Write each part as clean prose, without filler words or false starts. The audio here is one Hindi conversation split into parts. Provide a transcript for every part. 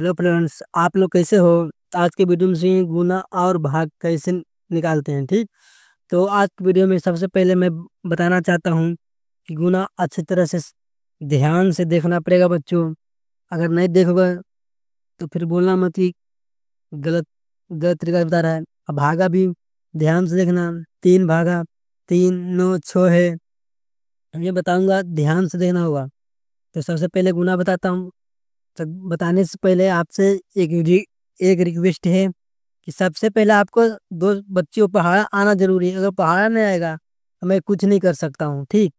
हेलो फ्रेंड्स, आप लोग कैसे हो। आज के वीडियो में से गुना और भाग कैसे निकालते हैं। ठीक, तो आज की वीडियो में सबसे पहले मैं बताना चाहता हूँ कि गुना अच्छी तरह से ध्यान से देखना पड़ेगा बच्चों। अगर नहीं देखोगे तो फिर बोलना मत कि गलत गलत तरीका से बता रहा है। अब भागा भी ध्यान से देखना। तीन भागा, तीन नौ छः है, ये बताऊंगा, ध्यान से देखना होगा। तो सबसे पहले गुना बताता हूँ। तो बताने से पहले आपसे एक रिक्वेस्ट है कि सबसे पहले आपको दो बच्चों को पहाड़ा आना जरूरी है। अगर पहाड़ा नहीं आएगा तो मैं कुछ नहीं कर सकता हूँ। ठीक,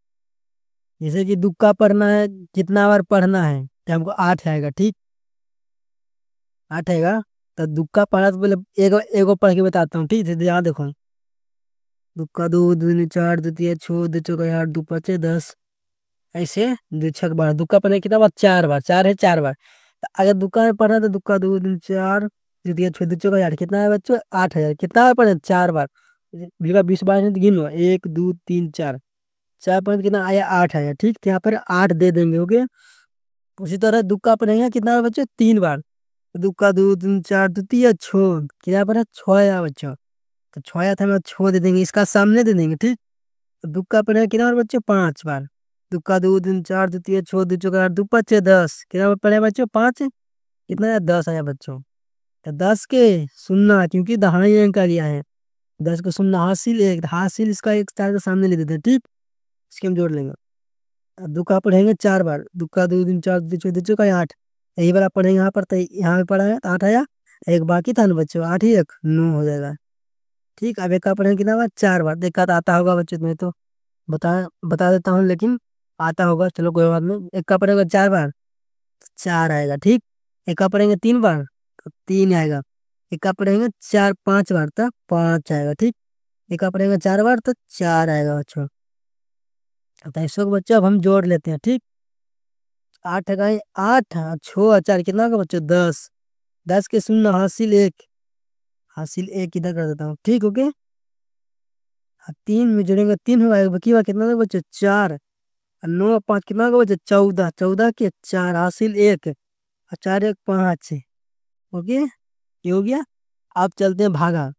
जैसे कि दुक्का पढ़ना है, जितना बार पढ़ना है तो हमको आठ आएगा। ठीक, आठ आएगा। तो दुक्का पढ़ा तो पहले एगो एगो पढ़ के बताता हूँ। ठीक है, यहाँ देखो। दुक्का दो दूनी चार, द्वितीय छो, दो चौका आठ, दो पचे 10। ऐसे दो छक बार दुक्का पढ़ने कितना बार? चार बार। चार है, चार बार। तो अगर दुक्का में पढ़ना तो दुक्का दो दिन चार, द्वितीय छः, दो चौका आठ, कितना है बच्चों? 8,000। कितना बार पढ़े? चार बार। बीघा 20 बार है तो गिन लो, एक दो तीन चार। चार पढ़े तो कितना आया? 8,000। ठीक, तो यहाँ पर 8 दे देंगे। ओके, उसी तरह दुक्का पढ़ेंगे कितना बार बच्चों? 3 बार। तो दुक्का दो तीन चार, द्वितीय छो, कितना पर है? 6 बच्चों। तो 6 था, मैं 6 दे देंगे, इसका सामने दे देंगे। ठीक, तो दुक्का पड़ेगा कितना बार बच्चों? 5 बार। दुक्का दो दिन चार, द्वितीय छो, दो चौका आठ, दो पचे 10, कितना बार पड़ेगा बच्चों? 5। कितना आया? 10 आया बच्चों। तो 10 के सुनना, क्योंकि दहाई अंक आ गया है। 10 को सुनना, हासिल एक, हासिल इसका एक चार के सामने ले देते हैं। ठीक, इसके हम जोड़ लेंगे। अब दुक्का पढ़ेंगे 4 बार। दुक्का दो दिन चार, दो चौका आठ। यही बार आप पढ़ेंगे यहाँ पर, तो यहाँ पे पढ़ा है तो 8 आया। एक बाकी था ना बच्चों, 8 ही एक 9 हो जाएगा। ठीक, अब एक का पढ़ेंगे कितना बार? 4 बार। देखा तो आता होगा बच्चों, तुम्हें तो बता बता देता हूँ, लेकिन आता होगा। चलो कोई बात नहीं। एक का पढ़ेगा 4 बार, तो 4 आएगा। ठीक, एक का पढ़ेंगे 3 बार तो 3 आएगा। एक का पढ़ेंगे चार 5 बार तो 5 आएगा। ठीक, एक का पढ़ेंगे 4 बार तो 4 आएगा बच्चों। तो ऐसे बच्चों अब हम जोड़ लेते हैं। ठीक, 8 है, 8 छो 4, कितना का बच्चों? 10। 10 के शून्य, हासिल एक, हासिल एक इधर कर देता हूँ। ठीक, ओके। अब 3 में जोड़ेंगे 3 होगा, बाकी हुआ कितना का बच्चों? 4। और 9 5 कितना का बच्चों? 14। 14 के 4, हासिल एक, और 4 एक 5। ओके, ये हो गया। आप चलते हैं भागा।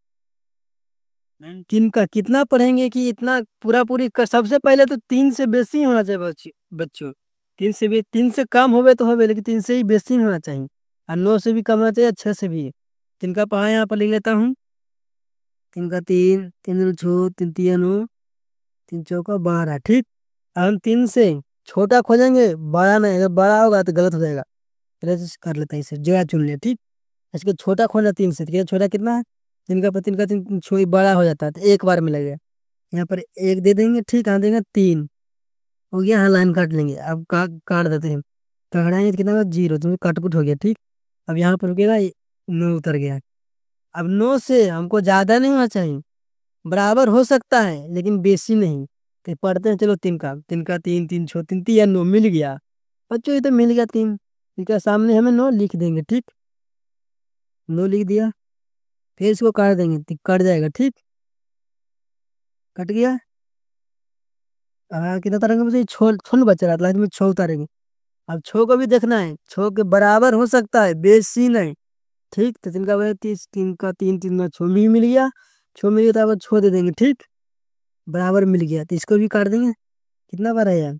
तीन का कितना पढ़ेंगे कि इतना पूरा पूरी कर? सबसे पहले तो 3 से बेसी होना चाहिए बच्चों। 3 से कम होवे तो होवे, लेकिन 3 से ही बेसी होना चाहिए। और 9 से भी कम होना चाहिए, 6 से भी। 3 का पढ़ा यहाँ पर लिख लेता हूँ। 3 का 3, 3 दूनी छो, 3 तिया 9, 3 चौका 12। ठीक, अब हम 3 से छोटा खोजेंगे, बड़ा नहीं। अगर बड़ा होगा तो गलत हो जाएगा। पहले से कर लेते हैं, इसे जगह चुन लिया। ठीक, इसको छोटा खोजना 3 से, तो छोटा कितना है? 3 का 3 का 3 छो बड़ा हो जाता है, तो एक बार में लगेगा। यहाँ पर एक दे देंगे। ठीक, यहाँ देंगे 3। हो गया, यहाँ लाइन काट लेंगे। अब काट देते हैं। काटाएंगे तो कितना होगा? 0, तुम्हें कटपुट हो गया। ठीक, अब यहाँ पर रुकेगा, 9 उतर गया। अब 9 से हमको ज्यादा नहीं होना चाहिए, बराबर हो सकता है लेकिन बेसी नहीं। तो पढ़ते हैं, चलो 3 का 3 का 3, 3 छो 3 3 9 मिल गया बच्चों। ये तो मिल गया 3। ठीक है, सामने हमें 9 लिख देंगे। ठीक, 9 लिख दिया। फिर इसको काट देंगे तो कट जाएगा। ठीक, कट गया। कितना उतारेंगे मुझे? छो छो बच रहा था, लास्ट में 6 उतारेंगे। अब 6 को भी देखना है, 6 के बराबर हो सकता है, बेसी नहीं। ठीक, तो 3 का वजह 30, 3 का 3 3 में 6 भी मिल गया। 6 मिल गया तो अब 6 दे देंगे। ठीक, बराबर मिल गया, तो इसको भी काट देंगे। कितना बार है यार?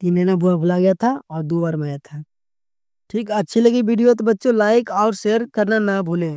3 है ना, बुआ भुला गया था, और 2 बार में आया था। ठीक, अच्छी लगी वीडियो तो बच्चों लाइक और शेयर करना ना भूलें।